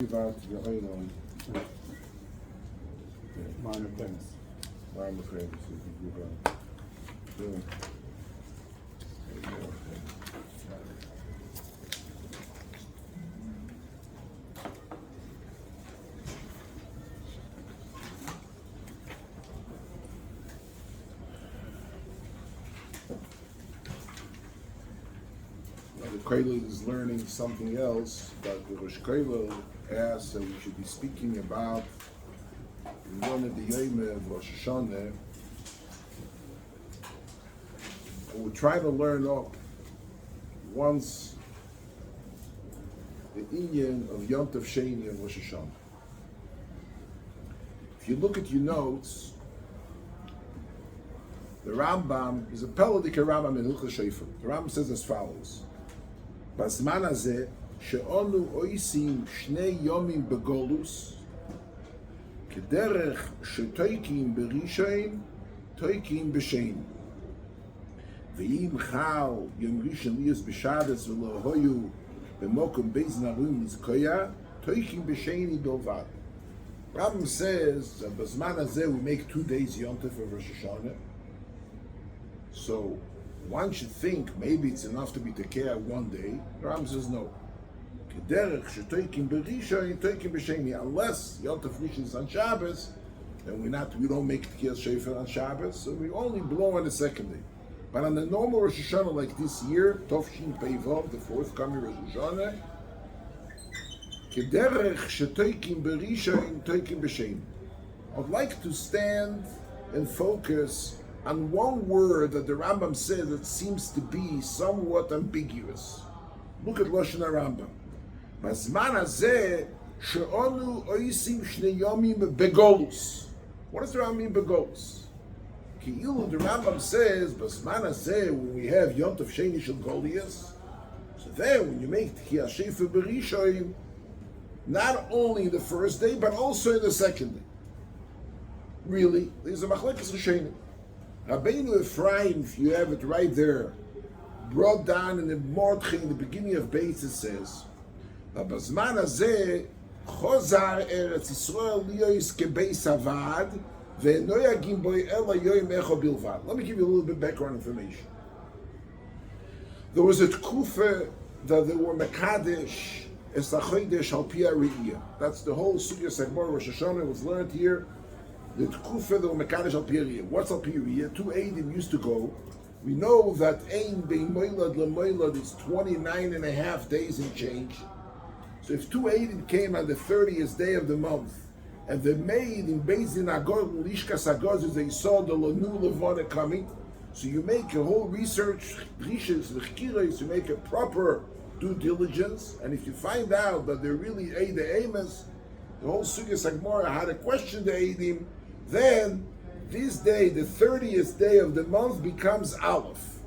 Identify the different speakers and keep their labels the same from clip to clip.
Speaker 1: about your own
Speaker 2: minor things.
Speaker 1: minor things you can give out. Yeah. The Kollel is learning something else, but the Rosh Kollel asked that we should be speaking about one of the Yom of Rosh Hashonoh. We'll try to learn up once the Inyan of Yom Tov Sheni and Rosh Hashanah. If you look at your notes, the Rambam is a Pelodic Rambam in Hilchos Shofar. The Rambam says as follows: בזמן הזה, שאנו עושים שני יומים בגולוס, כדרך שתויקים בראשון, תויקים בשני. ואם חל יום ראשון ליאס בשבס ולא היו במקום בית נערים לזכויה, תויקים בשני בלבד. Rambam says that בזמן הזה we make 2 days Yom Tov for Rosh Hashanah. So one should think maybe it's enough to be tekeah 1 day. The Rambam says no. Unless Yom Tov Rishon is on Shabbos, then we don't make tekeah shofar on Shabbos, so we only blow on the second day. But on the normal Rosh Hashanah like this year, Tovshin Pei Vav, the forthcoming Rosh Hashanah, I'd like to stand and focus on one word that the Rambam said that seems to be somewhat ambiguous. Look at Lashon Rambam. Bazman hazeh she'onu oisim shnei yomim begolus. What does the Rambam mean begolus? Ki'ilu, the Rambam says, Bazman hazeh, when we have Yom Tov Sheni Shel Goliath, so then when you make Tekiah Shofar B'Rishon, not only the first day, but also in the second day. Really, there's a machlekes rishonim. Rabbeinu Ephraim, if you have it right there, brought down in the Mordechai, in the beginning of Beis, it says, "B'zman hazeh chozar Eretz Yisrael liyos kebeis avad ve'eno yagim bo ela yom echad bilvad." Let me give you a little bit background information. There was a tkufa that they were mekadesh es hachodesh al pi ha're'iyah. That's the whole sugya segmar Rosh Hashanah was learned here. The tkufa the mekadesh al pi ha're'iyah. What's al pi ha're'iyah? 2 Eidim used to go. We know that ein bein moilad lemoilad is 29 and a half days and change. So if 2 Eidim came on the 30th day of the month, and they made in Beis Din Agor Lishkas Agor, they saw the Lanu Levana coming. So you make a whole research, you make a proper due diligence, and if you find out that they're really Eida Amos, the whole Sugya Sagmara had to question the Eidim, then this day, the 30th day of the month, becomes Aleph.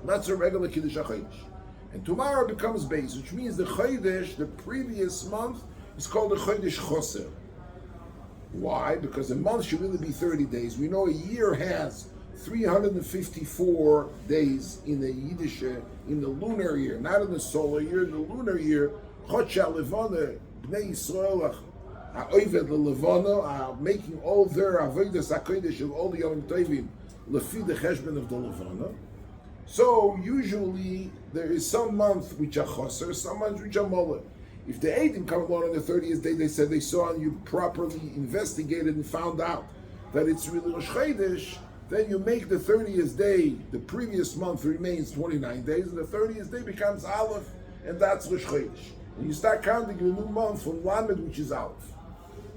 Speaker 1: That's a regular Kiddush HaChodesh. And tomorrow becomes Beis, which means the Chodesh, the previous month, is called the Chodesh Choser. Why? Because a month should really be 30 days. We know a year has 354 days in the Yiddish, in the lunar year, not in the solar year, in the lunar year. Chodsha Levana, Bnei Yisrael, Ha'oived Levana, are making all their Avodas HaKodesh of all the Yom Tovim, Lefi the Cheshbon of the Levana. So usually there is some month which are Choser, some months which are Moler. If the Eidim come along on the 30th day, they said they saw and you properly investigated and found out that it's really Rosh Chodesh, then you make the 30th day, the previous month remains 29 days, and the 30th day becomes Aleph, and that's Rosh Chodesh. And you start counting a new month from Lamed, which is Aleph.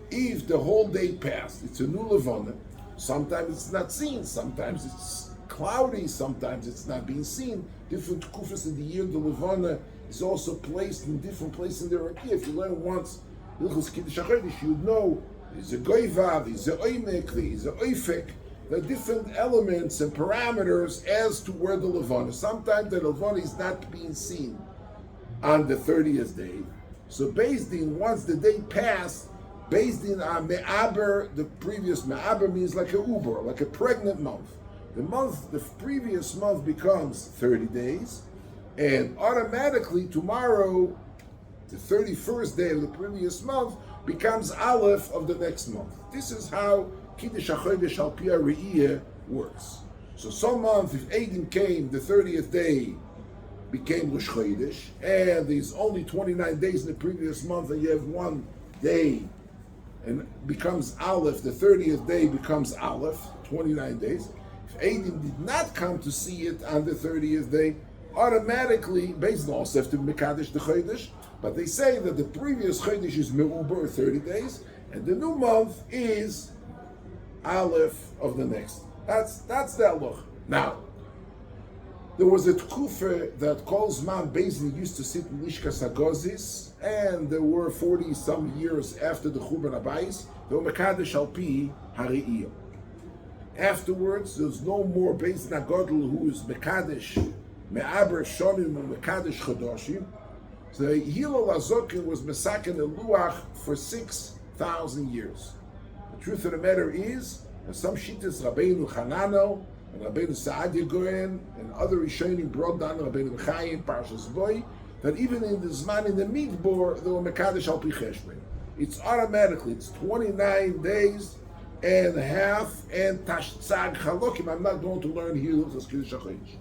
Speaker 1: If the whole day passed, it's a new Levana. Sometimes it's not seen, sometimes it's cloudy, sometimes it's not being seen. Different kufas in the year, the Levana is also placed in different places in the Rakia. If you learn once Hilchos Kiddush HaChodesh, you'd know there's a Goivav, there's a Oimek, there's a Oifek. There are different elements and parameters as to where the Levana. Sometimes the Levana is not being seen on the 30th day. So Beis Din, once the day passed, Beis Din on Me'aber, the previous Me'aber means like a Uber, like a pregnant month. The previous month becomes 30 days, and automatically tomorrow the 31st day of the previous month becomes Aleph of the next month. This is how Kiddush HaChodesh Al Pi HaRe'iyah works. So some month, if Eidim came, the 30th day became Rosh Chodesh, and there's only 29 days in the previous month, and you have one day, and becomes Aleph, the 30th day becomes Aleph, 29 days. If Eidim did not come to see it on the 30th day, automatically, based on also have to Mekadesh the Chodesh, but they say that the previous Chodesh is Me'uber, 30 days, and the new month is Aleph of the next. That's the look. Now, there was a tkufa that Kol Zman Bezdin used to sit in Lishkas Hagozis, and there were 40 some years after the Churban Habayis, there were Mekadesh Al Pi HaRe'iyah. Afterwards, there's no more Bezdin HaGodel who is Mekadesh Me'aber Shonim and Mekadesh Chodoshim. So Hillel HaZokin was Mesaken El Luach for 6,000 years. The truth of the matter is, some Shittas Rabbeinu Hanano and Rabbeinu Saadia Goyen and other Rishonim brought down Rabbeinu Chaim, Parshas Boy, that even in the Zman in the Midbar, there were Mekadesh Al Pi Cheshbon. It's automatically, it's 29 days and a half, and Tashtzag Chalokim. I'm not going to learn here Hilchos Kiddush HaChodesh.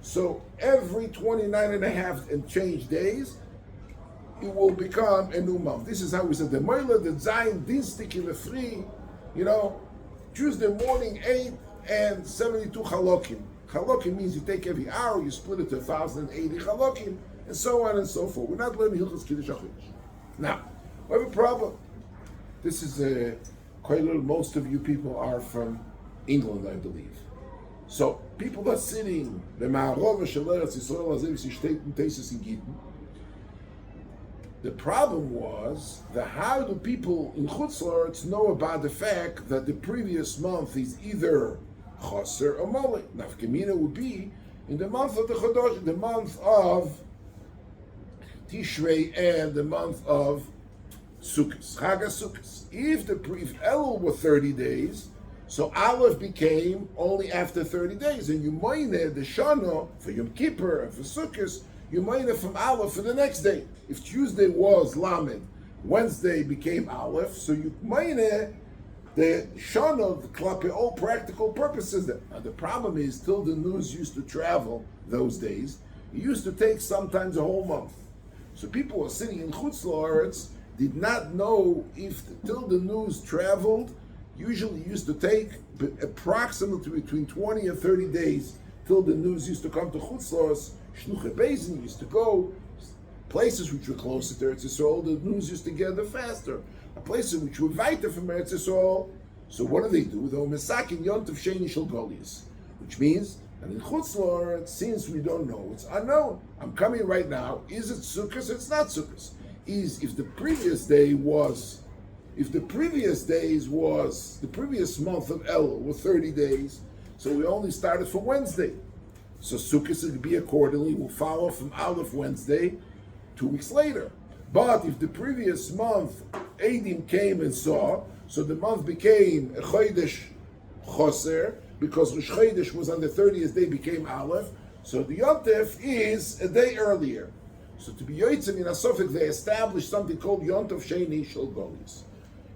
Speaker 1: So every 29 and a half and change days, it will become a new month. This is how we said the Moila, the Zayin, Dinstik in the free, Tuesday morning 8 and 72 Chalokim. Chalokim means you take every hour, you split it to 1,080 Chalokim, and so on and so forth. We're not learning Hilchos Kiddush HaChodesh. Now, we have a problem. This is quite a little, most of you people are from England, I believe. So, people are sitting, the Ma'arov Shel Eretz Yisrael Azev Sishtet and Tesis in Gittin. The problem was that how do people in Chutz La'aretz know about the fact that the previous month is either Chaser or Molech? Nafkamina would be in the month of the Chodosh, the month of Tishrei and the month of Sukkot, Chag HaSukkos. If Elul were 30 days, so Aleph became only after 30 days, and you moine the Shana for Yom Kippur and for Sukkot, you moine from Aleph for the next day. If Tuesday was Lamed, Wednesday became Aleph, so you moine the Shana Klape all practical purposes. Now the problem is, till the news used to travel those days, it used to take sometimes a whole month. So people were sitting in Chutz La'aretz, did not know if till the news traveled. Usually used to take approximately between 20 and 30 days till the news used to come to Chutz La'aretz. Shluchei Bezdin used to go places which were closer to Eretz Yisrael. The news used to gather faster. Places which were weiter from Eretz Yisrael. So what do? They were Mesakin Yontav Sheni Shel Golias, which means that in Chutz La'aretz, since we don't know, it's unknown. I'm coming right now. Is it Sukkot? It's not Sukkot. If the previous month of Elul were 30 days, so we only started from Wednesday. So Sukkot will be accordingly, will follow from Aleph Wednesday, 2 weeks later. But if the previous month Eidim came and saw, so the month became a Chodesh Choser, because Rosh Chodesh was on the 30th day, became Aleph, so the Yontef is a day earlier. So to be Yotzim in Asofik, they established something called Yontav Sheni Shel Golias.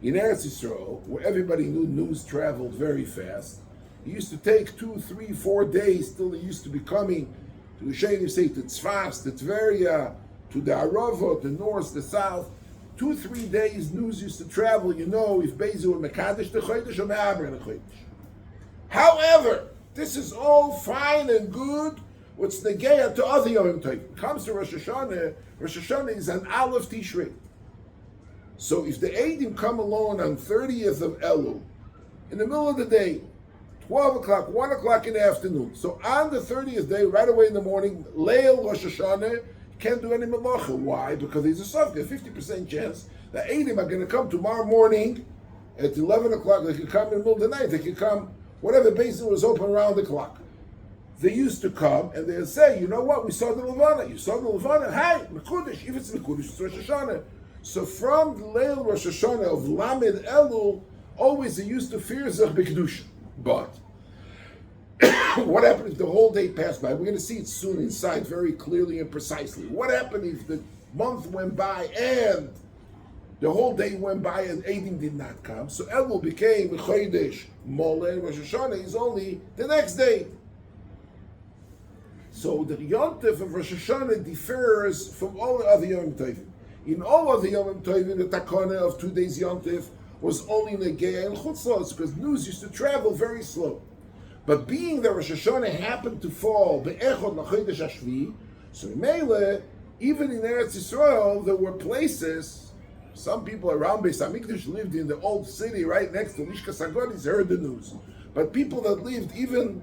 Speaker 1: In Eretz Yisrael, where everybody knew news traveled very fast, it used to take 2, 3, 4 days till they used to be coming to the Sheni, say to Tzfas, to Tveria, to the Arava, the north, the south. 2, 3 days news used to travel, if Bezu or Mekadesh the Chodesh or Me'aber the Chodesh. However, this is all fine and good. What's the Geya to other Yom Tov? Comes to Rosh Hashanah is an Aleph Tishrei. So if the Eidim come along on 30th of Elul, in the middle of the day, 12 o'clock, 1 o'clock in the afternoon, so on the 30th day, right away in the morning, Leil Rosh Hashanah, can't do any melacha. Why? Because there's a 50% chance that Eidim are going to come tomorrow morning at 11 o'clock. They could come in the middle of the night. They could come, whatever basin was open around the clock. They used to come and they'd say, you know what, we saw the Levana. You saw the Levana. Hi, Mekudesh. If it's Mekudesh, it's Rosh Hashanah. So from the Leil Rosh Hashanah of Lamed Elul, always they used to fear Zech B'Kedusha. But what happened if the whole day passed by? We're going to see it soon inside very clearly and precisely. What happened if the month went by and the whole day went by and Eidim did not come. So Elul became Chodesh Mole, and Rosh Hashanah is only the next day. So the Yontif of Rosh Hashanah differs from all the other Yom Tovim. In all other Yom Tovim, the Takana of 2 days Yontif was only Negea and Chutzlos, because news used to travel very slow. But being that Rosh Hashanah happened to fall Be'echod LaChodesh HaShvi, so Mele, even in Eretz Yisrael, there were places. Some people around Beis Hamikdash lived in the old city right next to Lishkas HaGodis, heard the news. But people that lived even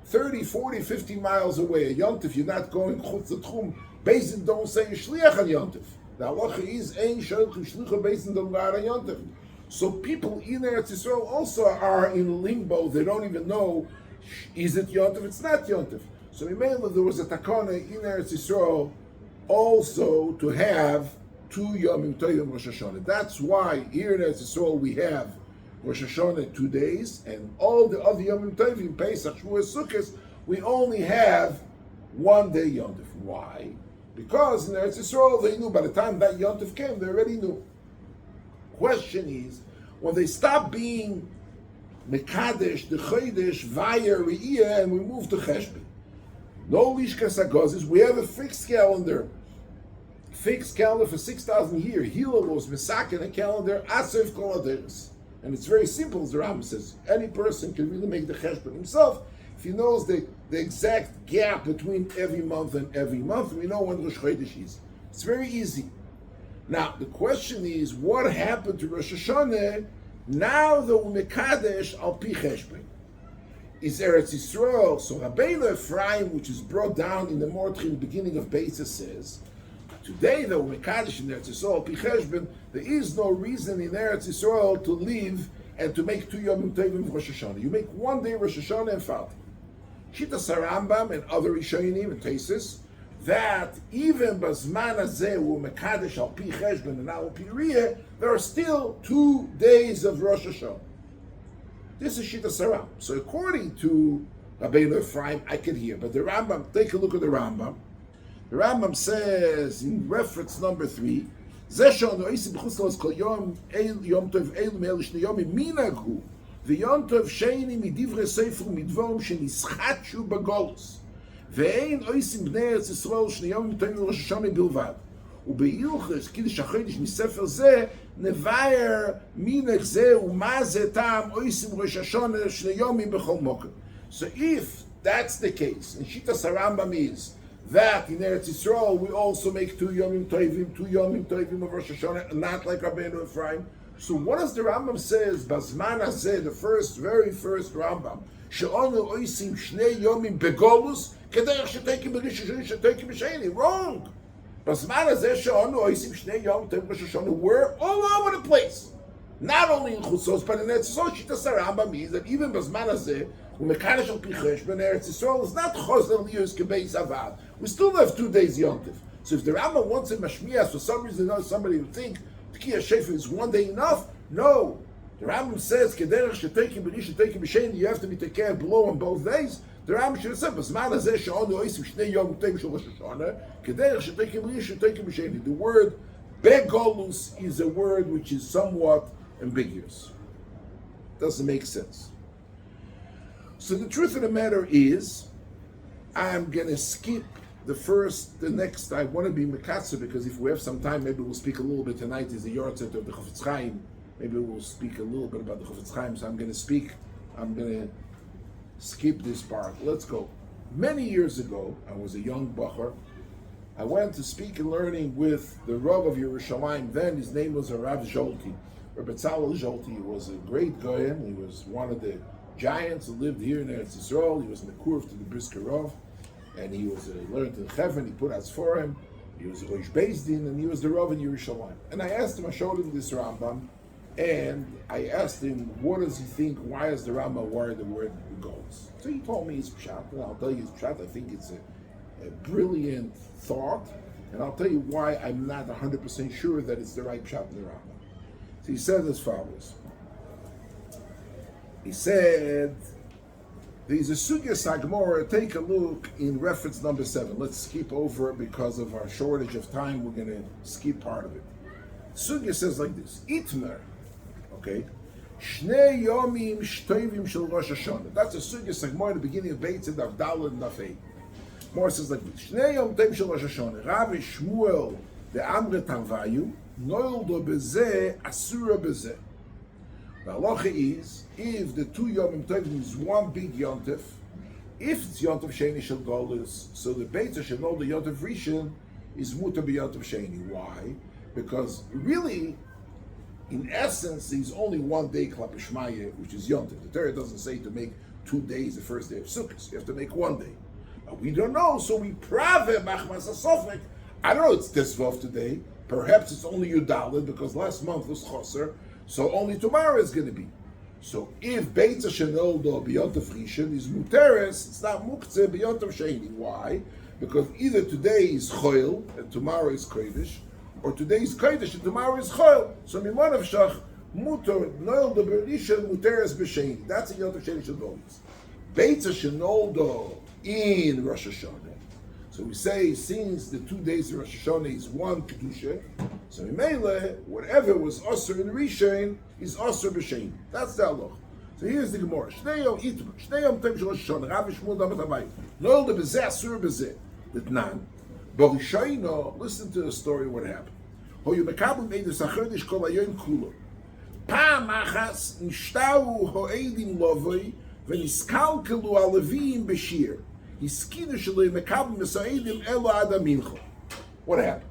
Speaker 1: 30, 40, 50 miles away, a Yontif, you're not going Chutz L'Tchum, Beis don't say Shliach on Yontif. The halacha is Ein Shliach Beis Din Don't Gar on Yontif. So people in Eretz Yisrael also are in limbo. They don't even know, is it Yontif? It's not Yontif. So remember, there was a takana in Eretz Yisrael also to have 2 Yomim Tovim Rosh Hashanah. That's why here in Eretz Yisrael we have Rosh Hashanah 2 days, and all the other Yomim Tovim, Pesach, Shavuos, Sukkot, we only have 1 day Yontif. Why? Because in Eretz Yisrael they knew by the time that Yontif came, they already knew. Question is, when they stop being Mekadesh, the Chodesh, Vayar, Re'iyah, and we move to Cheshbon. No Lishkas HaGozis, we have a fixed calendar for 6,000 years. Hillel was Mesaken a calendar, Asif Kol Aderes. And it's very simple, as the Rambam says. Any person can really make the Cheshbon himself if he knows the exact gap between every month and every month. We know when Rosh Chodesh is. It's very easy. Now, the question is, what happened to Rosh Hashanah now that we Mekadesh al Pi Cheshbon? Is Eretz Yisrael, so Rabbeinu Ephraim, which is brought down in the Mordechim, beginning of Beis, says, today that we Mekadesh in Eretz Yisrael al Pi Cheshbon, there is no reason in Eretz Yisrael to live and to make 2 Yomim Tovim of Rosh Hashanah. You make 1 day Rosh Hashanah and Fatih. Shittas Rambam and other Rishonim and Tesis, that even Bazman Hazeh who Mekadesh al Pi Cheshbon and al Pi Riyah, there are still 2 days of Rosh Hashanah. This is Shittas Rambam. So according to Rabbeinu Ephraim, I can hear. But the Rambam, take a look at the Rambam. The Rambam says in reference number 3, Zeh she'onu oisim b'chutz la'os kol yom tov elu me'elu shnei yomim minaghu v'yom tov sheini midivrei sefer midvorim shenischatchu b'golus ve'ein oisim bnei Eretz Yisrael shnei yomim tovim Rosh Hashanah bilvad ובהילכס קידוש החודש מספר זה נבאר מנהג זה ומה זה טעם oisim Rosh Hashanah shnei yomim b'chol mokem. So if that's the case, and Shittas Rambam is that in Eretz Yisrael we also make 2 Yomim Tovim of Rosh Hashanah, not like Rabbeinu Ephraim. So what does the Rambam says? Bazman Hazeh, the very first Rambam, she'onu oisim shnei yomim begolus kederech shetekim b'rishon shetekim b'sheni. Wrong. Bazman Hazeh she'onu oisim shnei yomim tovim Rosh Hashanah. We're all over the place. Not only in Chutzos, but in Eretz Yisrael. Shittas Rambam means that even Bazman Hazeh, Mekadesh al Pi Cheshbon, Eretz Yisrael is not Chosel Liyus Kebeis Avad. We still have 2 days Yontif. So if the Rambam wants a Mashmias, for some reason or somebody would think T'kiyah Shefer is 1 day enough. No. The Rambam says, Kederech Shetekim B'Rish Shetekim B'Sheni, you have to be taken below on both days. The Rambam should have said, B'Zman Hazeh she'onu oisim shnei yom tovim shel Rosh Hashanah, Kederech Shetekim B'Rish Shetekim B'Sheni. The word Begolus is a word which is somewhat ambiguous. Doesn't make sense. So the truth of the matter is, I'm going to skip the next, I want to be Mekatzer, because if we have some time, maybe we'll speak a little bit tonight, is the Yortzeit of the Chofetz Chaim. Maybe we'll speak a little bit about the Chofetz Chaim, so I'm going to skip this part. Let's go. Many years ago, I was a young bacher. I went to speak and learning with the Rav of Yerushalayim. Then his name was Horav Zolti. Rabbi Tzalel Zolti was a great goyim. He was one of the giants who lived here in Eretz Yisrael. He was Mekurv to the Brisker Rav, and he was learned in Chevron. He put us for him. He was Rosh Beis Din, and he was the Rav in Yerushalayim. And I asked him, I showed him this Rambam, and I asked him, what does he think? Why is the Rambam worried the word goes? So he told me his pshat, and I'll tell you his pshat. I think it's a brilliant thought, and I'll tell you why I'm not 100% sure that it's the right pshat in the Rambam. So he said as follows. He said, There's a sugya sagmora. Take a look in reference number 7. Let's skip over it because of our shortage of time. We're going to skip part of it. Sugya says like this: Itmer, okay, Shnei Yomim Shtoivim Shel Rosh Hashanah. That's a sugya sagmora at the beginning of Beit Tzedaf Daled Nafei. More says like this: Shnei Yom Tov Shel Rosh Hashanah. Rav Shmuel the Amre Tarvayu Noildo Bezeh Asura Bezeh. The halacha is, if the 2 Yom Tovim is one big Yom Tov, if it's Yom Tov Sheni Shel Golus, so the Beitza should know the Yom Tov Rishon is Mutar B'Yom Tov Sheni. Why? Because really, in essence, there's only one day Klap Shmaya, which is Yom Tov. The Torah doesn't say to make 2 days the first day of Sukkot. You have to make 1 day. But we don't know, so we prave Machmas HaSofek. I don't know, it's Tisvav today. Perhaps it's only Yudalid, because last month was Choser. So only tomorrow is going to be. So if Beitza Shenoldo B'Yom Tov Rishon is Muteres, it's not Muktzeh B'Yom Tov Sheni. Why? Because either today is Choil and tomorrow is Kodesh, or today is Kodesh and tomorrow is Choil. So Mimon of Shach Muter Noldo B'Rishon Muteres B'Sheni. That's a Yom Tov Sheni Shenoldo. Beitza Shenoldo in Rosh Hashanah. So we say, since the 2 days of Rosh Hashanah is one Kedusha, so in Mele, whatever was Osir in Rishon is Osir B'Shem. That's the halach. So here's the Gemara. Shnei Yom Itma, Shnei Yom Tov Shel Rosh Hashanah, Rav Shmuel Damat Havai, Noel de Bezeh Asur Bezeh, L'Tnan. B'Rishayno, listen to the story what happened. Ho Yom Mekabel Meidus HaChodesh Kol HaYom Kulo. Pa'am Achas Nishtau Ho'edim Lovoi V'Niskalkelu HaLevim B'Shir. What happened?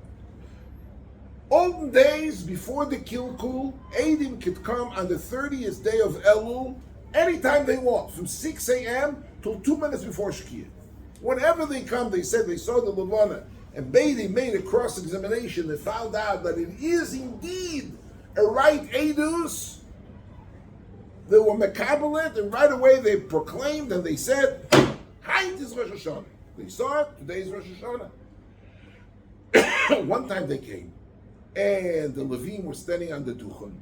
Speaker 1: Olden days, before the Kilkul, Eidim could come on the 30th day of Elul anytime they want, from 6 a.m. till 2 minutes before Shkia. Whenever they come, they said they saw the Levana, and Beidi made a cross-examination and found out that it is indeed a right Eidus. They were Mekabelet, and right away they proclaimed and they said, Haint is Rosh Hashanah. They saw it, today is Rosh Hashanah. One time they came, and the Levim were standing on the Duchon.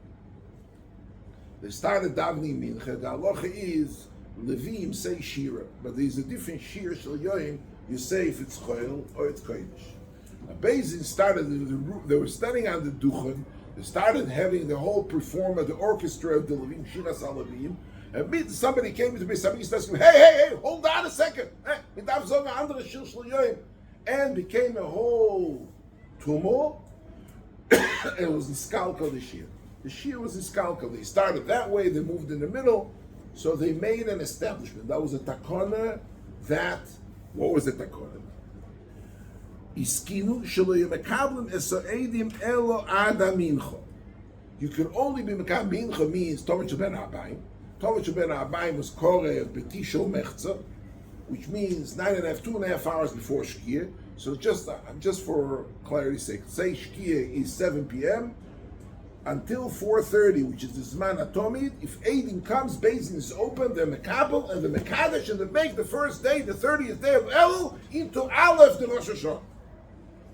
Speaker 1: They started davening Mincha. The halacha is, Levim say Shiur, but there's a different Shiur Shel Yoim. You say if it's Choil or it's Kodesh. Now, Bezin started, they were standing on the Duchon. They started having the whole performer, the orchestra of the Levim, Shiras HaLevim. And somebody came to me, somebody started saying, hey, hold on a second. And became a whole tumult. And it was in Skalka this year. The Shiur was in Skalka. They started that way, they moved in the middle. So they made an establishment. That was a takona what was the takona? Iskinu shelo yemekablim esoedim elo ada mincha. You can only be mekab mincha means Tovach ben Abayim. Tovach ben Abayim was Korev Betisho Mechza, which means 2.5 hours before Shkia. So just for clarity's sake, say Shkia is 7 p.m. until 4:30, which is the Zman Atomid. If Eidim comes, Bezin is open, the Mekabel and the Mekadesh, and they make the first day, the 30th day of Elul, into Aleph, the Rosh Hashanah.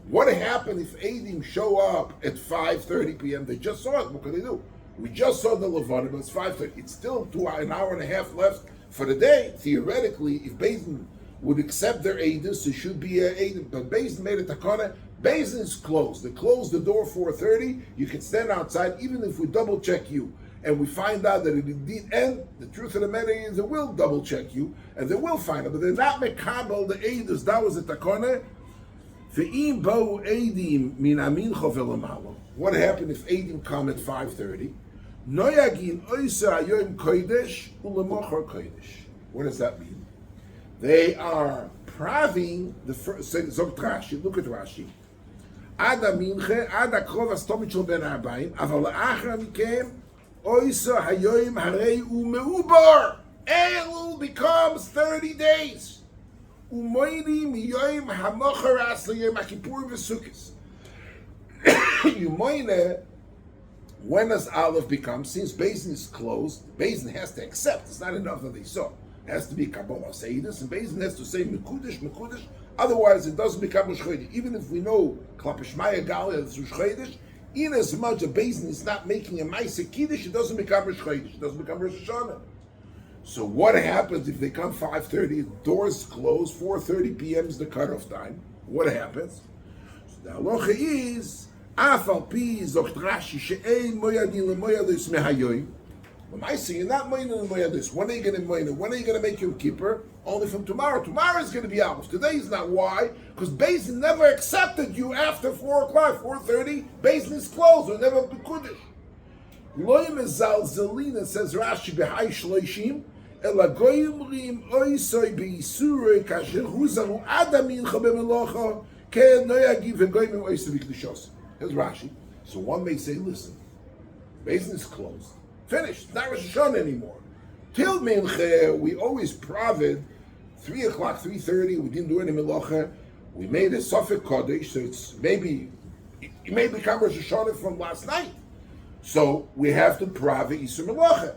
Speaker 1: What happened if Eidim show up at 5:30 p.m.? They just saw it. What can they do? We just saw the Levana, but it's 5:30. It's still an hour and a half left for the day. Theoretically, if Bezin would accept their Eidus, it should be a Eidim. But Bezin made a takana. Bezin is closed. They closed the door 4:30. You can stand outside, even if we double check you, and we find out that it indeed. And the truth of the matter is, they will double check you, and they will find out. But they're not mekabel the Eidus. That was the takana. What happened if Eidim come at 5:30? What does that mean? They are praving the first. Zog Rashi, look at Rashi. Ada minche, ada krov astomit shel ben Abayim, aval achra mikem oisa hayoyim harei umeubar. Elul becomes 30 days. Umoyni miyoyim hamocharas liyom HaKippur v'Sukkos. Umoyne, when does Aleph become? Since Bezin is closed, Bezin has to accept. It's not enough that they saw. It has to be Kabbalah Seidus, and Bezin has to say Mekudesh. Otherwise, it doesn't become Rosh Chodesh. Even if we know Klapishmaya Gali is Rosh Chodesh, in as much as Bezin is not making a Maaseh Kiddush, it doesn't become Rosh Chodesh. It doesn't become Rosh Hashanah. So what happens if they come 5:30, doors close, 4:30 p.m. is the cutoff time? What happens? So the halacha is, Afal pi zocht Rashi she'ein moyadin lemoyadis mehayoyim. When I say you're not moyadin lemoyadis, when are you going to moyadin? When are you going to make Yom Kippur? Only from tomorrow. Tomorrow is going to be Aleph. Today is not. Why? Because Beis Din never accepted you after 4 o'clock, 4:30. Beis Din is closed. Or never bekudish. Loyim ezal zelina, says Rashi b'hai shloishim. אלא גוימרים אויסוי בייסורי כאשר הוזרו עד המנחה במלוכה כן לא יגיב וגוימרים אויסוי בקדושוס. Here's Rashi. So one may say, listen, Beis Din is closed. Finished. It's not Rosh Hashanah anymore. Till Mincha, we always provid 3 o'clock, 3:30, we didn't do any melacha. We made a Sofek Kodesh, so it may become Rosh Hashanah from last night. So we have to provid Yisur Melacha.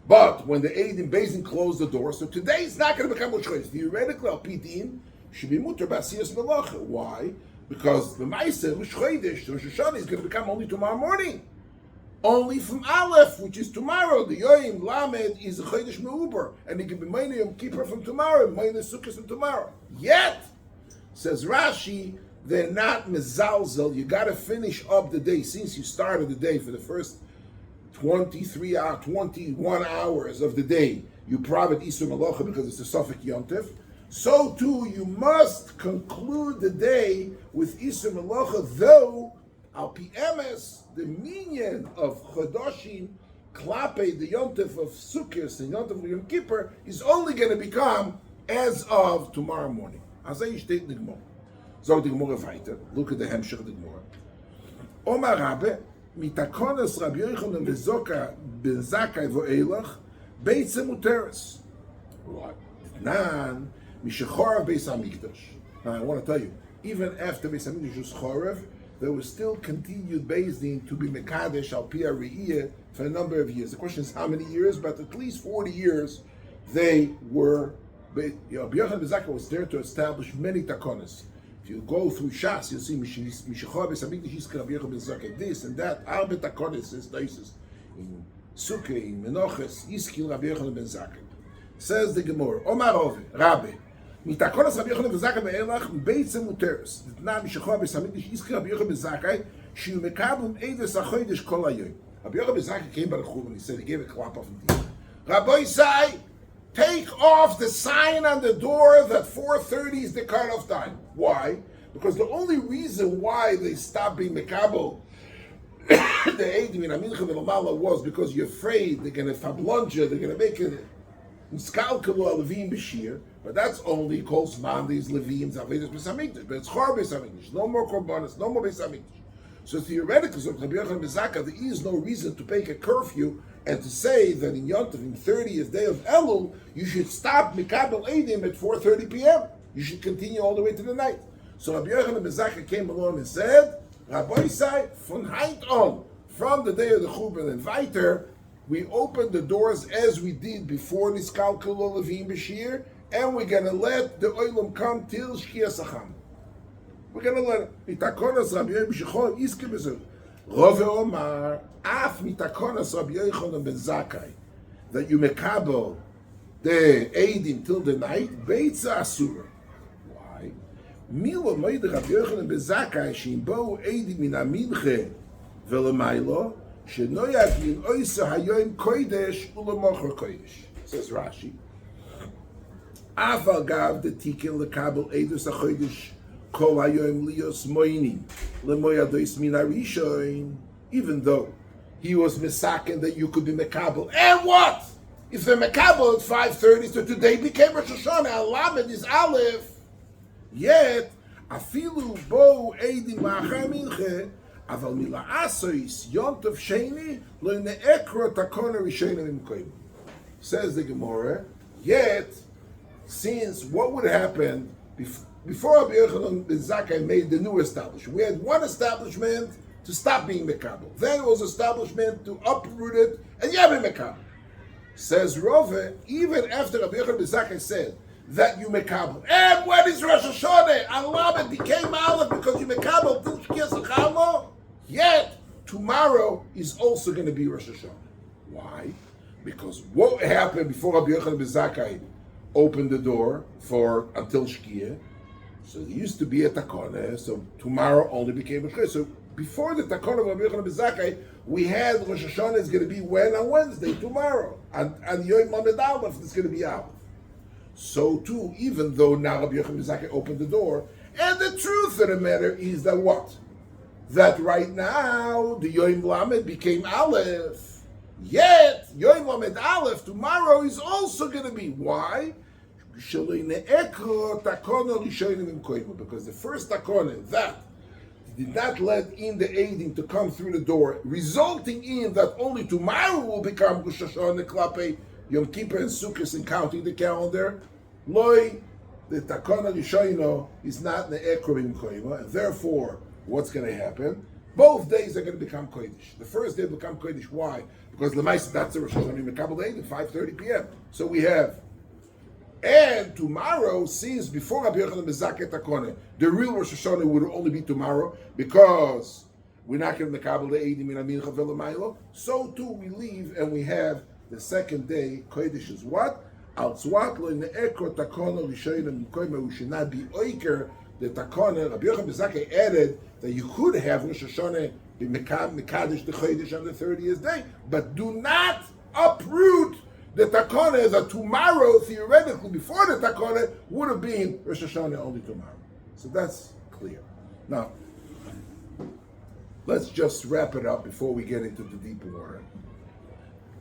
Speaker 1: But when the Eidim Beis Din closed the door, so today it's not going to become Rosh Chodesh. Theoretically, Al Pi Din should be Mutar B'Asiyas Melacha. Why? Because the Ma'aseh Rosh Chodesh, Rosh Hashanah, is going to become only tomorrow morning. Only from Aleph, which is tomorrow. The Yoim Lamed is a Chodesh Meuber, and it can be Meina Yom Kippur from tomorrow, Meina Sukkot from tomorrow. Yet, says Rashi, they're not mezalzel. You got to finish up the day since you started the day for the first 21 hours of the day. You provid Isur Melacha because it's a Sofek Yontif. So too, you must conclude the day with Isur Melacha, though Al Pi Emes, the minyan of Chodoshim, Klape, the Yontif of Sukkot and Yontif of Yom Kippur, is only going to become as of tomorrow morning. Azay steht the Gemara. So the Gemara weiter. Look at the Hemshech of the Gemara. Omar Rabbe, mitakonas Rabbi Yochanan v'zoka ben Zakkai v'oelach, beitze muteres. What? Nan, mishechorav beis hamikdash. Now I want to tell you, even after beis hamikdash was chorav, there was still continued Beis Din to be Mekadesh al Pi Re'iyah for a number of years. The question is how many years, but at least 40 years they were. Rabbi Yochanan ben Zakkai was there to establish many takonas. If you go through Shas, you'll see Mishachor Beis Hamikdash Yizkar Rabbi Yochanan ben Zakkai, this and that. Arbe takonas is places in Sukkah, in Menoches, Yizkar Rabbi Yochanan ben Zakkai. Says the Gemara, Omar Rabbi. מitakonas Rabbi Yochanan ben Zakkai be'elach beitze muteres. D'tna mishechorav beis hamikdash yizkar Rabbi Yochanan ben Zakkai she'u mekabel eidos hachodesh kol hayom. Rabbi Yochanan ben Zakkai came by the churban and he said, he gave a clap off in the Rabbi say, take off the sign on the door that 4:30 is the cutoff time. Why? Because the only reason why they stopped being mekabel the Eidim in Amincha v'Lamala was because you're afraid they're going to fablunja, they're going to make it Skalkalu Levim B'Shir, but that's only called Mondays, Levim, Zavedas Beis Hamikdash. But it's Chor Beis Hamikdash. No more Korbanos, no more Beis Hamikdash. So theoretically, so Rabbi Yochanan ben Zakkai, there is no reason to make a curfew and to say that in Yontif, in 30th day of Elul, you should stop Mikabel Eidim at 4:30 p.m. You should continue all the way to the night. So Rabbi Yochanan ben Zakkai came along and said, Rabbi Say, von Heit on, from the day of the Churban and weiter, we open the doors as we did before Niskal Kilo Levim B'Shir, and we're going to let the Olam come till Shkia Sacham. We're going to let it. Mitakonas Rabbi Yochanan B'Shechol Yizke B'Zul. Rove Omar, Af Mitakonas Rabbi Yochanan ben Zakkai, that you mekabel the Eidim till the night, Beitza Asura. Why? Milo Moed Rabbi Yochanan ben Zakkai, Sheim Bo Eidim Min HaMinche V'Lemailo, Sheno Yagin Oysa Hayoim Kodesh Ulemocher Kodesh. Says Rashi. Afal Gav the Tikin Lekabel Eidos HaChodesh Kol Hayoim Lios Moinim Lemoyadois Min HaRishoin. Even though he was misaken that you could be Mekabel. And what? If they're Mekabel at 5:30, so today became Rosh Hashanah, Alamed is Aleph. Yet, Afilu Bo Eidim Ma'achar Minche, Aval Mila Asois, Yontov Sheni, Lo Ne'ekro Takona Rishonim Imkoim. Says the Gemara, yet, since what would happen before Rabbi Yochanan ben Zakkai made the new establishment, we had one establishment to stop being Mekabel. Then it was establishment to uproot it, and yeah, be Mekabel. Says Rove, even after Rabbi Yochanan ben Zakkai said that you Mekabel, and when is Rosh Hashanah? Allah became Aleph because you Mekabel till Shkia Sachamo. Yet tomorrow is also going to be Rosh Hashanah. Why? Because what happened before Rabbi Yochanan ben Zakkai opened the door until Shkia? So there used to be a takona, so tomorrow only became a Shkia. So before the takona of Rabbi Yochanan ben Zakkai, we had Rosh Hashanah is going to be when? On Wednesday, tomorrow. And Yom Lamed Aleph is going to be Aleph. So too, even though now Rabbi Yochanan ben Zakkai opened the door, and the truth of the matter is that what? That right now, the Yom Lamed became Aleph. Yet, Yom Lamed Aleph, tomorrow is also going to be. Why? Because the first takona, that did not let in the Eidim to come through the door, resulting in that only tomorrow will become Rosh Hashanah, Klape, Yom Kippur, and Sukkot, and counting the calendar. Loi, the takona Rishono is not ne'ekro in koima, and therefore, what's going to happen? Both days are going to become Kodesh. The first day will become Kodesh. Why? Because Lemaisa, that's the Rosh Hashanah Mekabel Eid at 5:30 p.m. So we have. And tomorrow, since before Rabbi Yochanan ben Zakkai takona, the real Rosh Hashanah would only be tomorrow because we're not going to Mekabel the Eidim in Amincha Velamaylo. So too we leave and we have the second day. Kodesh is what? Al tzwat lo ne'ekro takona Rishonim Mikoyma. We should not be oiker the takona. Rabbi Yochanan ben Zakkai added that you could have Rosh Hashanah be Mekadesh the Chodesh on the 30th day, but do not uproot the takona that tomorrow, theoretically, before the takona, would have been Rosh Hashanah only tomorrow. So that's clear. Now, let's just wrap it up before we get into the deeper water.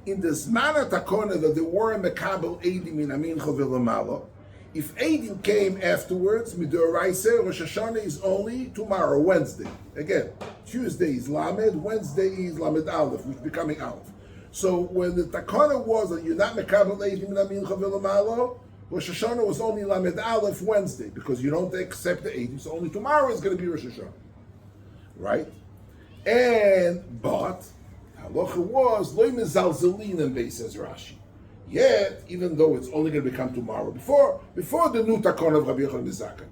Speaker 1: In the Zmana takona that there were Mekabel Eidim in Amincha V'Lamalo, if Eidim came afterwards, Midoraisa, Rosh Hashanah is only tomorrow, Wednesday. Again, Tuesday is Lamed, Wednesday is Lamed Aleph, which is becoming Aleph. So when the takana was that you're not Mekabel Eidim in Amincha V'Lamalo, Rosh Hashanah was only Lamed Aleph Wednesday, because you don't accept the Eidim, so only tomorrow is going to be Rosh Hashanah. Right? But halacha was Lo Mezalzelin Beis, says Rashi. Yet, even though it's only going to become tomorrow, before the new takon of Rabbi Yochanan ben Zakkai,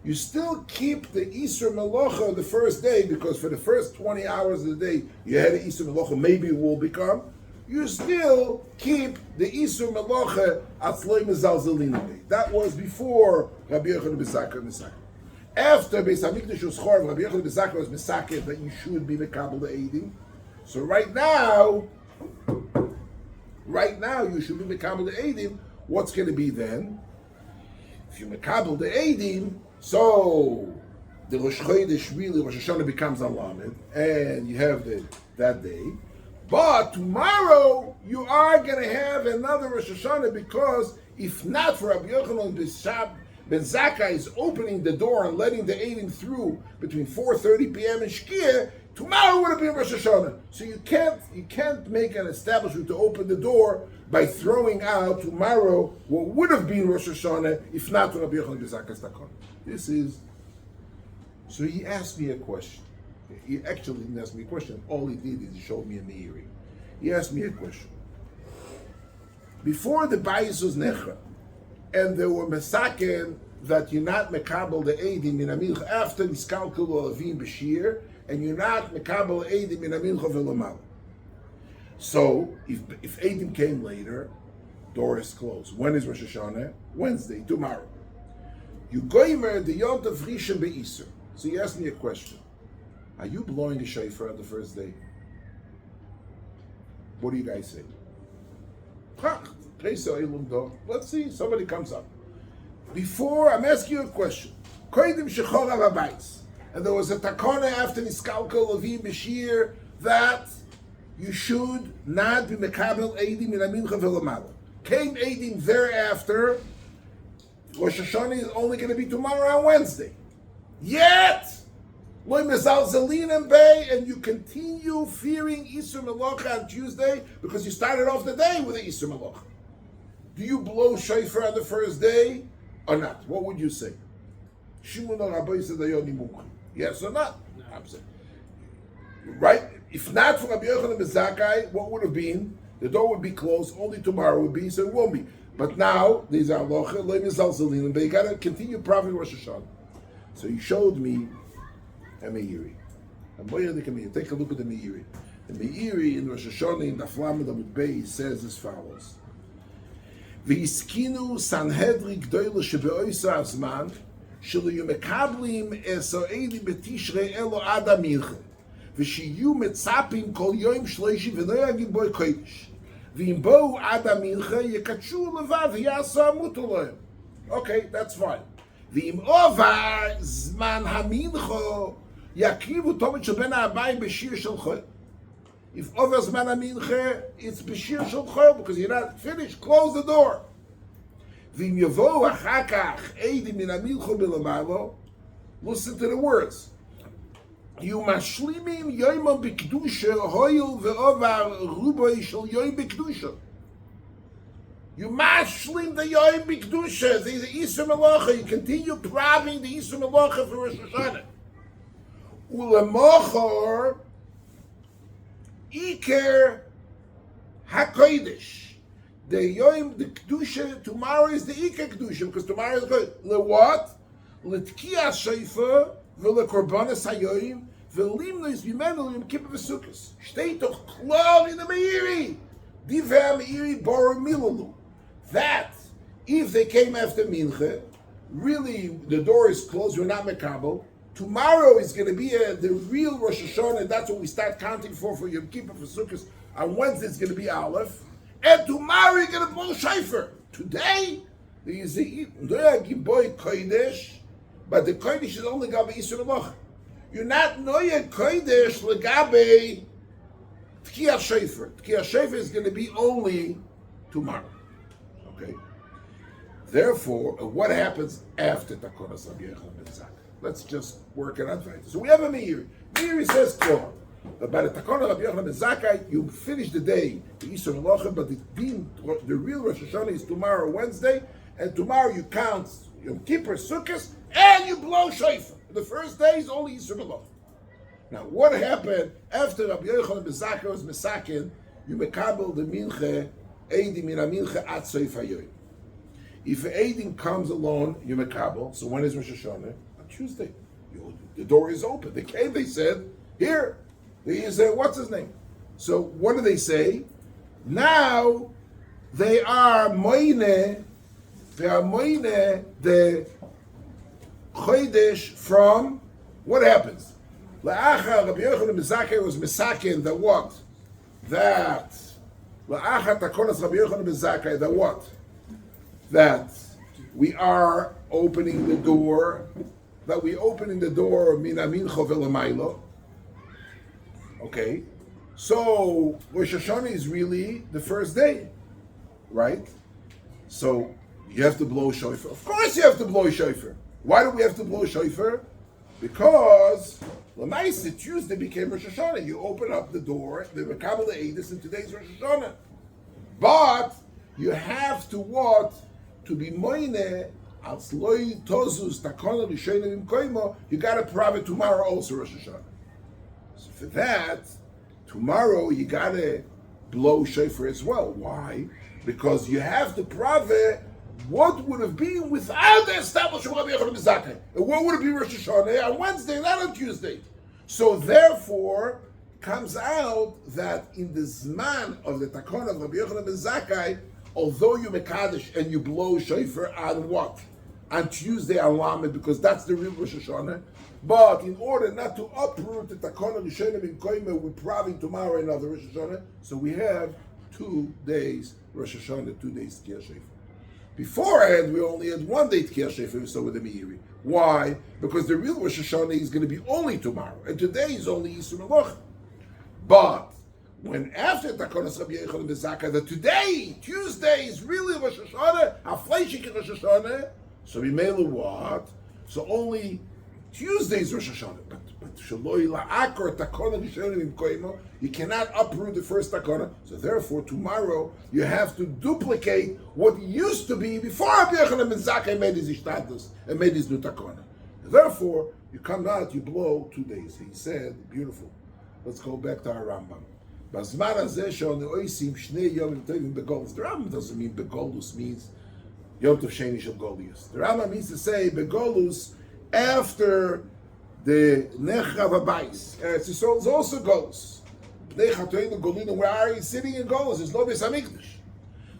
Speaker 1: you still keep the Isur Melocha the first day, because for the first 20 hours of the day you had the Isur Melocha, maybe it will become. You still keep the Isur Melocha Atzloi Mezalzelin Beis. That was before Rabbi Yochanan ben Zakkai. After Beis Hamikdash was Horav, Rabbi Yochanan ben Zakkai was Mesaket that you should be Mekabel the Eidim. So right now you should be Mekabel the Eidim. What's going to be then? If you Mekabel the Eidim, so the Rosh Chodesh, really Rosh Hashanah becomes Alamed, and you have that day. But tomorrow you are going to have another Rosh Hashanah, because if not for Rabbi Yochanan ben Zakkai is opening the door and letting the Eidim through between 4:30 p.m. and Shkia, tomorrow would have been Rosh Hashanah. So you can't make an establishment to open the door by throwing out tomorrow what would have been Rosh Hashanah if not for Rabbi Yochanan ben Zakkai's takon. So he asked me a question. He actually didn't ask me a question. All he did is he showed me a meiri. He asked me a question. Before the Bayis was Necha, and there were Mesaken that you're not Mekabel the Eidim in Amincha after Niskalkul Olavim B'Shir, and you're not Mekabel Eidim in Amincha V'Lamal. So, if Eidim came later, door is closed. When is Rosh Hashanah? Wednesday, tomorrow. You goimer the Yom Tov Rishon Be'Isur. So he asked me a question. Are you blowing the shofar on the first day? What do you guys say? Let's see, somebody comes up. Before, I'm asking you a question. And there was a takona after Niskalka Levi Bashir that you should not be Mekabel Eidim in Amincha V'Lamala. Came Eidim thereafter. Rosh Hashanah is only going to be tomorrow on Wednesday. Yet, Lo Mezalzelin Bay, and you continue fearing Isur Melocha on Tuesday because you started off the day with the Isur Melocha. Do you blow shofar on the first day or not? What would you say? Yes or not? No. I'm saying. Right? If not for Rabbi Yochanan ben Zakkai, what would have been? The door would be closed, only tomorrow would be, so it won't be. But now, these are Locha, Lo Mezalzelin, but you got to continue profiting Rosh Hashanah. So he showed me a Meiri. Take a look at the Meiri. The Meiri in Rosh Hashanah in the Flamed Amud Bey says as follows: V'iskinu Sanhedrin Gdoila shebeoisa azman shelo yumekablim esoedi betishrei elo ad hamincha v'shiyu metzapim kol yom shloishi v'noyagim boi kodesh v'im bou ad hamincha yekatshu levav v'yasa amutu lohem. Okay, that's fine. V'im over zman hamincha yakrivu tomit shel ben ha'abayim b'shir shel chol. If over zman hamincha, it's b'shir shel chol because you're not finished. Close the door. V'im yavo achakach eidim min hamincha b'lamalo. Listen to the words. You mashlimim yoimam b'kedusha hoyil ve'ovar ruboy shel yoim b'kedusha. You mashlim the yoim b'kedusha. The Isur Melacha. You continue praving the Isur Melacha for Rosh Hashanah. Ulemochor Iker HaKodesh. The Yom, the Kedusha, tomorrow is the Iker Kedusha, because tomorrow is good. Le what? L'tkiya Shofar, v'le Korbanos HaYoim, v'limnos b'menu Yom Kippur v'Sukkos. Steht doch klar in the Meiri. Divrei Meiri Boro Milalu. That, if they came after Mincha, really the door is closed, you're not Mekabel. Tomorrow is going to be the real Rosh Hashanah, and that's what we start counting for Yom Kippur, for Sukkot. On Wednesday it's going to be Aleph. And tomorrow you're going to blow Shofar. Today, there is a boy Kodesh, but the Kodesh is only Gabe Isur Melacha. You're not Noya Kodesh Legabe Tkiyah Shofar. Tkiyah Shofar is going to be only tomorrow. Okay? Therefore, what happens after Takonas Rabbi Yochanan ben Zakkai? Let's just work it out. So we have a Meiri. Meiri says, "Klar, that by the Takana Rabbi Yochanan ben Zakkai, you finish the day, the Isur Melacha, but the real Rosh Hashanah is tomorrow, Wednesday, and tomorrow you count Yom Kippur, Sukkot, and you blow Shofar. The first day is only Isur Melacha. Now, what happened after Rabbi Yochanan ben Zakkai was Mesakin? You mekabel the Mincha, Eidim min Mincha at Soif HaYom. If Eidim comes alone, you mekabel. So when is Rosh Hashanah? Tuesday. The door is open. They came, they said, here, he said, what's his name? So what do they say? Now they are moine the chodesh from, what happens? La'achar Rabbi Yochanan ben Zakkai was mesakin, the what? That. La'achar takonas Rabbi Yochanan ben Zakkai, the what? That we are opening the door, that we opening the door min hamincha v'lamaylo. Okay, so Rosh Hashanah is really the first day, right? So you have to blow shofar. Of course you have to blow shofar. Why do we have to blow shofar? Because Lamaisa Tuesday became Rosh Hashanah. You open up the door, the Mekabel Eidus, and today's Rosh Hashanah. But you have to what? To be moine. You got to prove tomorrow also Rosh Hashanah. So for that, tomorrow you got to blow shofar as well. Why? Because you have to prove what would have been without the establishment of Rabbi Yochanan ben Zakkai. And what would it be Rosh Hashanah on Wednesday, not on Tuesday? So therefore, comes out that in the Zman of the Takon of Rabbi Yochanan ben Zakkai, although you Mekadesh and you blow shofar on what? On Tuesday on Lamed, because that's the real Rosh Hashanah. But in order not to uproot the Takana Rishonim in Koime, we're praving tomorrow another Rosh Hashanah. So we have 2 days Rosh Hashanah, 2 days Tkiyah Shofar. Beforehand, we only had 1 day Tkiyah Shofar, so with the Meiri. Why? Because the real Rosh Hashanah is going to be only tomorrow, and today is only Isur Melacha. But when after Takonas Rabbi Yochanan ben Zakkai, that today, Tuesday, is really Rosh Hashanah, Hafleishik Rosh Hashanah. So we made what? So only Tuesday's Rosh Hashanah. But Shaloi La'akor Takona Rishonim in Koimo, you cannot uproot the first Takona. So therefore, tomorrow you have to duplicate what used to be before Rabbi Yochanan ben Zakkai made his Ishtadlus and made his new Takona. Therefore, you come out, you blow 2 days. He said, beautiful. Let's go back to our Rambam. Bazman hazeh she'onu oisim shnei yomim tovim begolus. The Rambam doesn't mean begolus means Yom Tov Sheni Shel Golius. The Rambam means to say begolus after the Nechav Habayis. Eretz Yisrael is also Golus. Where are you sitting in Golos? There's no Beis Hamikdash.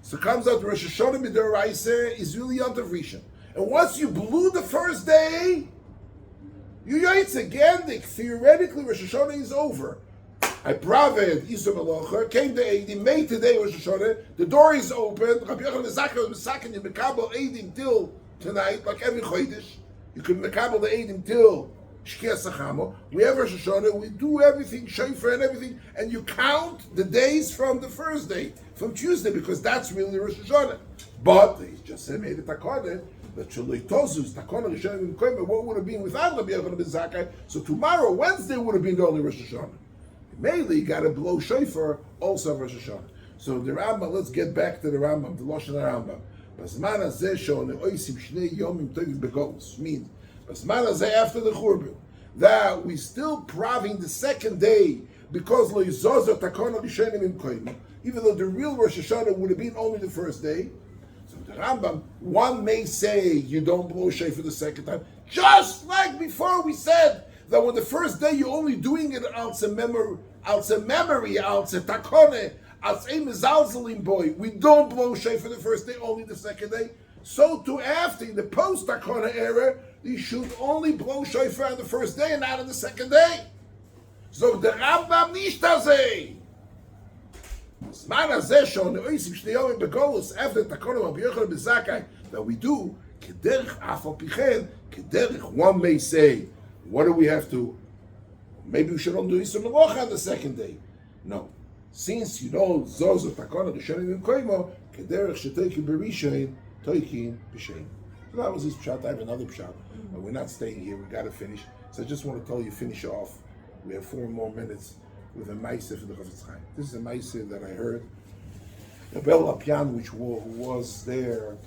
Speaker 1: So it comes out Rosh Hashanah Midoraisa is really Yontav Rishon. And once you blew the first day, you yaitz again. Theoretically, Rosh Hashanah is over. I praved Yisur Melocha came to Eidim. Made today Rosh Hashanah. The door is open. Rabbi Yochanan Mezakar was Mesakin. You mekabel Eidim till tonight, like every Chodesh. You can mekabel the Eidim till Shkia Sachamo. We have Rosh Hashanah. We do everything, Shofar and everything, and you count the days from the first day, from Tuesday, because that's really Rosh Hashanah. But he just said made it takone. But Shaloi Tozus takone Rishonim Koyme. What would have been without Rabbi Yochanan Mezakar? So tomorrow, Wednesday, would have been the only Rosh Hashanah. Mainly, you got to blow shofar also Rosh Hashanah. So the Rambam, let's get back to the Rambam, the Lashon Rambam. Basman hazeh she'one oisim shnei yomim tovim begolus means basman hazeh after the Churban that we still praving the second day because lo yizozer takona rishonim im koyim, even though the real Rosh Hashanah would have been only the first day. So the Rambam, one may say you don't blow shofar the second time, just like before we said that when the first day you're only doing it out of memory, out of takone, as a mezalzelim boy, we don't blow shofar the first day, only the second day. So too after, in the post-takona era, you should only blow shofar on the first day and not on the second day. So the Rambam nishtazeh. Zman hazeh shon oisim shnei yomim begolus after takona Rabbi Yochanan Mezakar that we do kederich afal pichen kederich. One may say, what do we have to? Maybe we should only do Yisur Melocha on the second day. No. Since you know Zoz of Takona Rishonim and Koimo, Kederech Shetoikin Berishain, Toikin B'Shein. So that was his pshat. I have another pshat, but we're not staying here. We got to finish. So I just want to tell you, finish off. We have 4 more minutes with a ma'aseh for the Chafetz Chaim. This is a ma'aseh that I heard. Abel Apyan, who was there,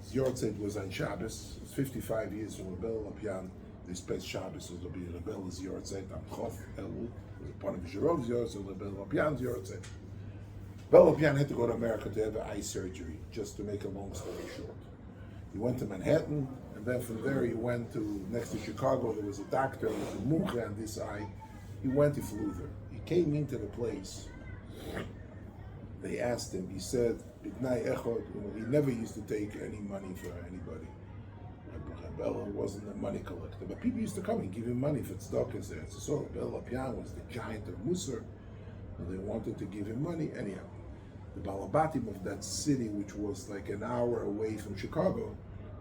Speaker 1: his yortzeit was on Shabbos. It's 55 years from Abel Apyan. This past Shabbos, so it'll be Rebel's yortzeit. I'm Chof Elul. It was a part of Shiurov's yortzeit, Rebel Apyan's yortzeit. Rebel Apyan had to go to America to have eye surgery, just to make a long story short. He went to Manhattan, and then from there he went to, next to Chicago, there was a doctor, there was a mumche on this eye. He flew there. He came into the place. They asked him, he said, B'tnai echod, he never used to take any money for anybody. Bella wasn't a money collector, but people used to come and give him money for tzedakahs there. So Bella Pian was the giant of Musar, and they wanted to give him money. Anyhow, the Balabatim of that city, which was like an hour away from Chicago,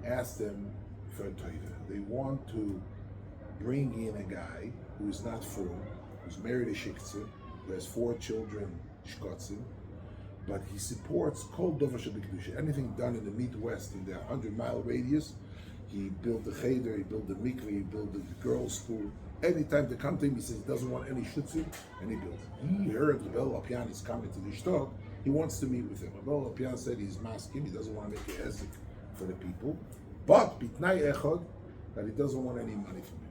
Speaker 1: asked them for a taiva. They want to bring in a guy who is not frum, who's married a shiktzah, who has 4 children, shkotzim, but he supports kol dover shebikdusha. Anything done in the Midwest in the 100-mile radius. He built the cheder, he built the mikveh, he built the girls' school. Anytime they come to him, he says he doesn't want any shutzim, and he builds. He heard the Bel Apian is coming to the shtok. He wants to meet with him. Bel Apian said he's masking, he doesn't want to make a hezek for the people, but bitnai echod, that he doesn't want any money from him.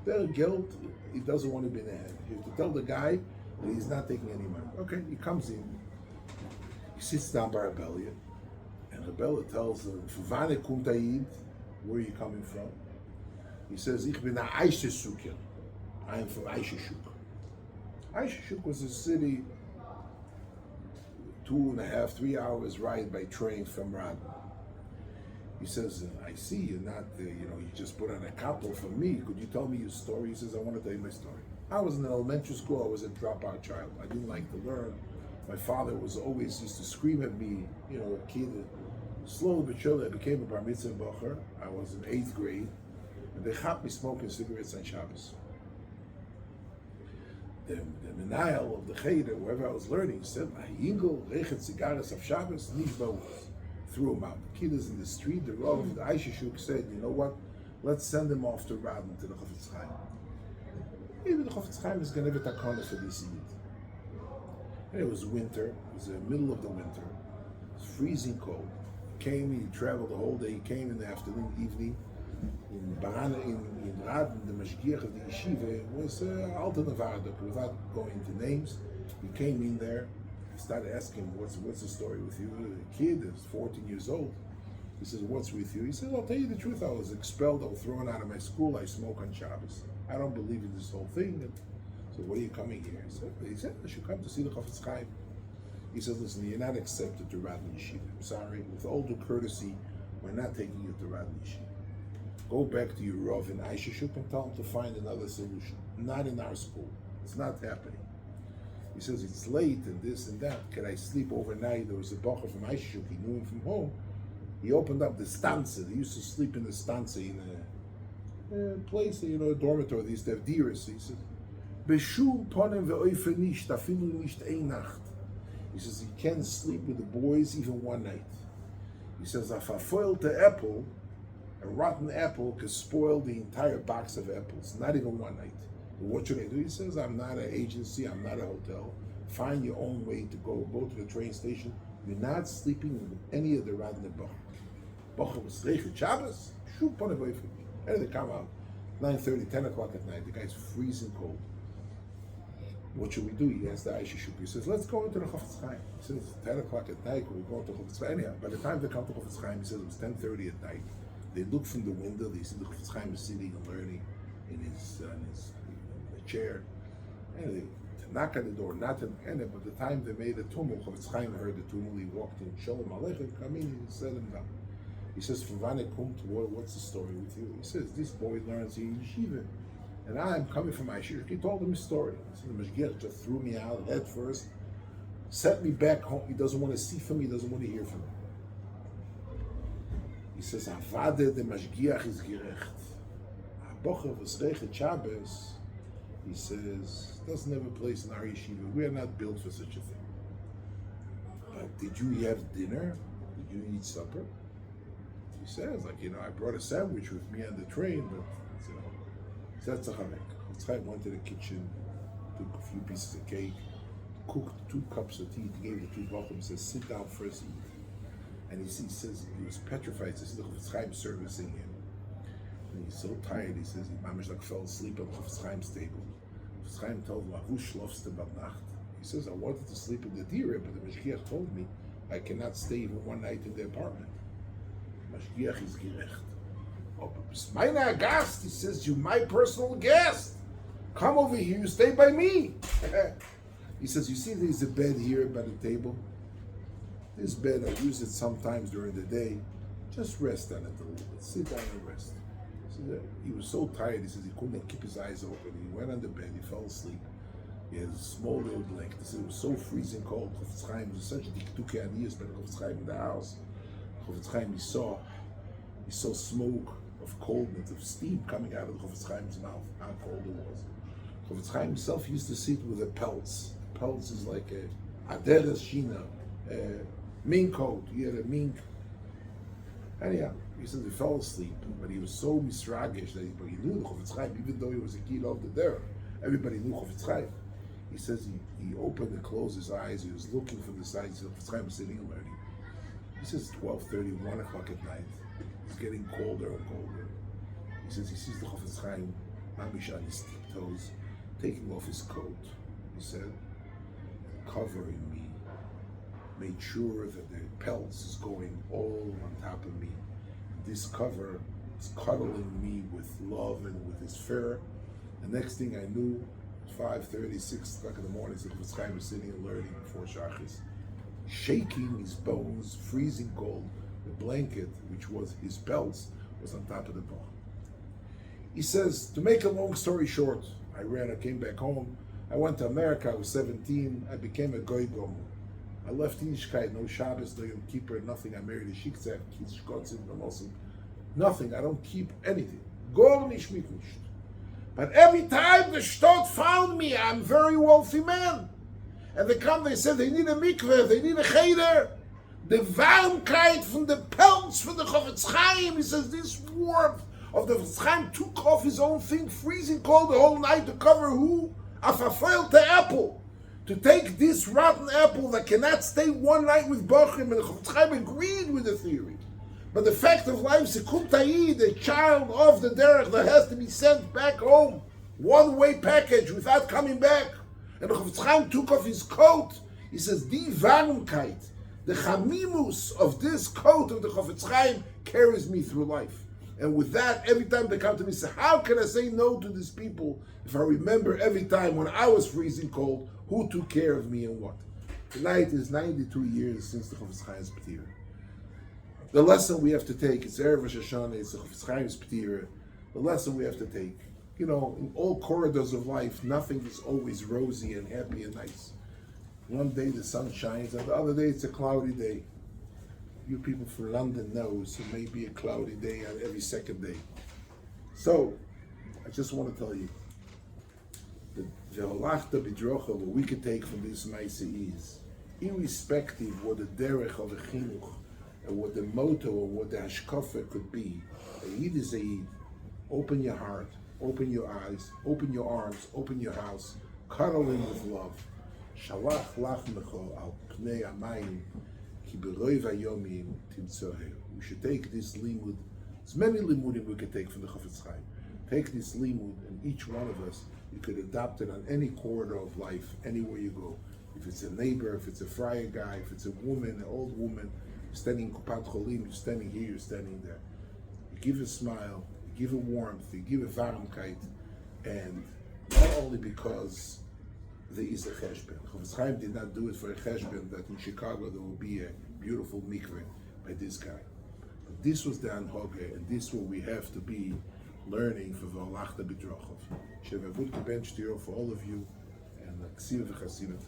Speaker 1: Their guilt, he doesn't want to be in the head. You have to tell the guy that he's not taking any money. Okay, he comes in, he sits down by Rebellia, and Rebellia tells him, Fuvane kumtayid, where are you coming from? He says, Ich bin a Aisha Sukin. I am from Aisha Shuk. Aisha Shuk was a city 2.5, 3 hours ride by train from Radin. He says, I see you're not, you just put on a couple for me. Could you tell me your story? He says, I want to tell you my story. I was in elementary school. I was a dropout child. I didn't like to learn. My father always used to scream at me, a kid. Slowly but surely, I became a bar mitzvah bacher. I was in 8th grade, and they caught me smoking cigarettes on Shabbos. The menayel of the cheder, wherever I was learning, said, "Yingel rechet cigarettes of Shabbos nishba." Threw him out. The kid is in the street. The Rav of the Aisha Shuk said, "You know what? Let's send him off to Radin to the Chafetz Chaim. Maybe the Chafetz Chaim is going to have a takana for this yid." It was winter. It was the middle of the winter. It was freezing cold. He traveled the whole day. He came in the afternoon, evening. In Radin, the mashgiach of the yeshiva was Alta Nevada, without going into names. He came in there. I started asking him, what's the story with you? The kid is 14 years old. He says, what's with you? He said, I'll tell you the truth. I was expelled. I was thrown out of my school. I smoke on Shabbos. I don't believe in this whole thing. So what are you coming here? He said, I should come to see the Chofetz Chaim. He says, listen, you're not accepted to Radin Yeshiva. I'm sorry, with all due courtesy, we're not taking you to Radin Yeshiva. Go back to your Rav in Aishashuk and tell him to find another solution. Not in our school. It's not happening. He says, it's late and this and that. Can I sleep overnight? There was a bacher from Aishashuk. He knew him from home. He opened up the stanza. They used to sleep in the stanza in a place, a dormitory. They used to have diras. He says, Beshul ponem ve'oife nicht, afilu nicht ein Nacht. He says, he can't sleep with the boys even one night. He says, if I foiled the apple, a rotten apple could spoil the entire box of apples, not even one night. What should I do? He says, I'm not an agency, I'm not a hotel. Find your own way to go to the train station. You're not sleeping with any of the Radner Bach. Bach was Rechet Shabbos, shoot pon away from me. And they come out 9:30, 10 o'clock at night. The guy's freezing cold. What should we do? He asked the Aishashuk. He says, let's go into the Chofetz Chaim. He says, 10 o'clock at night, we're going to Chofetz Chaim. Anyhow, by the time they come to Chofetz Chaim, he says it was 10:30 at night. They look from the window, they see the Chofetz Chaim is sitting and learning in his chair. And they knock on the door, not to end it, but the time they made a tumult, Chofetz Chaim heard the tumult, he walked in, Shalom Aleichem, come in, he set him down. He says, what's the story with you? He says, this boy learns in yeshiva. And I'm coming from my shiur. He told him his story. He said, the Mashgiach just threw me out head first, sent me back home. He doesn't want to see from me, he doesn't want to hear from me. He says, Avade de Mashgiach is gerecht. Bocher was Rechet Shabbos. He says, doesn't have a place in our yeshiva. We are not built for such a thing. But did you have dinner? Did you eat supper? He says, I brought a sandwich with me on the train, but, that's a chamek. Chaim went to the kitchen, took a few pieces of cake, cooked 2 cups of tea, gave the 2 bochum, says, sit down first, eat. And he says, he was petrified. He says, the Chofetz Chaim servicing him. And he's so tired, he says, he mamish fell asleep on the Chofetz Chaim's table. Chofetz Chaim told him, who schlafst du bei Nacht? He says, I wanted to sleep in the dira, but the Mashgiach told me I cannot stay even one night in the apartment. Mashgiach is gerecht. Oh, but Smaina Gast, he says, you're my personal guest. Come over here, you stay by me. He says, you see there's a bed here by the table? This bed, I use it sometimes during the day. Just rest on it a little bit. Sit down and rest. So he was so tired, he says he couldn't keep his eyes open. He went on the bed, he fell asleep. He had a small little blanket. He said it was so freezing cold. Chofetz Chaim was such a diktuke aniyas by the Chofetz Chaim in the house. Chofetz Chaim, he saw smoke of coldness, of steam coming out of the Chofetz Chaim's mouth, how cold it was. Chofetz Chaim himself used to sit with a pelts. Pelts is like a aderes shina, mink coat. He had a mink. Anyhow, he said he fell asleep, but he was so misragish that he knew the Chofetz Chaim, even though he was a kid of the derech. Everybody knew Chofetz Chaim. He says he opened and closed his eyes. He was looking from the side. He said Chofetz Chaim was sitting and learning. He says 12:30, 1 o'clock at night. It's getting colder and colder. He says he sees the Chofetz Chaim, mamish on his tiptoes, taking off his coat. He said, covering me, made sure that the pelts is going all on top of me. This cover is cuddling me with love and with his fur. The next thing I knew, 5:30, 6 o'clock in the morning, the Chofetz Chaim was sitting and learning before Shachis, shaking his bones, freezing cold. The blanket, which was his pelts, was on top of the bar. He says, to make a long story short, I came back home. I went to America, I was 17. I became a goy gomer. I left Yiddishkeit, no Shabbos, no Yom Kippur, nothing. I married a shiktzah, kids, shkotzim, nothing. I don't keep anything. Gor nicht mit nicht. But every time the Stott found me, I'm a very wealthy man. And they come, they said, they need a mikveh, they need a cheder. The warmkeit from the pelts from the Chofetz Chaim, he says, this warmth of the Chofetz Chaim took off his own thing, freezing cold the whole night to cover who? A verfehlte apple. To take this rotten apple that cannot stay one night with Bochum, and the Chofetz Chaim agreed with the theory. But the fact of life, Sekum Ta'id, a child of the derech that has to be sent back home, one-way package without coming back. And the Chofetz Chaim took off his coat. He says, die Warmkeit, the chamimus of this coat of the Chofetz Chaim carries me through life. And with that, every time they come to me, say, how can I say no to these people if I remember every time when I was freezing cold, who took care of me and what? Tonight is 92 years since the Chofetz Chaim's P'tira. The lesson we have to take, it's Erev Rosh Hashanah, it's the Chofetz Chaim's P'tira. The lesson we have to take, in all corridors of life, nothing is always rosy and happy and nice. One day the sun shines, and the other day it's a cloudy day. You people from London know, so it may be a cloudy day on every second day. So, I just want to tell you, the Ve'olachta b'drocha, what we can take from this Maisa is, irrespective what the derech of a chinuch, and what the motto or what the hashkafa could be, a yid is a yid. Open your heart, open your eyes, open your arms, open your house, cuddle in with love. Shalach lach mecho al pnei amayim. We should take this limud. There's many limudim we could take from the Chofetz Chaim. Take this limud, and each one of us, you could adopt it on any corridor of life, anywhere you go. If it's a neighbor, if it's a friar guy, if it's a woman, an old woman, you're standing in Kupat Cholim, you're standing here, you're standing there. You give a smile, you give a warmth, you give a varmkeit, and not only because there is a cheshbon. Chofetz Chaim did not do it for a cheshbon that in Chicago there will be a beautiful mikveh by this guy. But this was the anhoge, and this is what we have to be learning for Ve'olachta b'drochov. Sheva good bench to you for all of you, and ksiv v'chasim et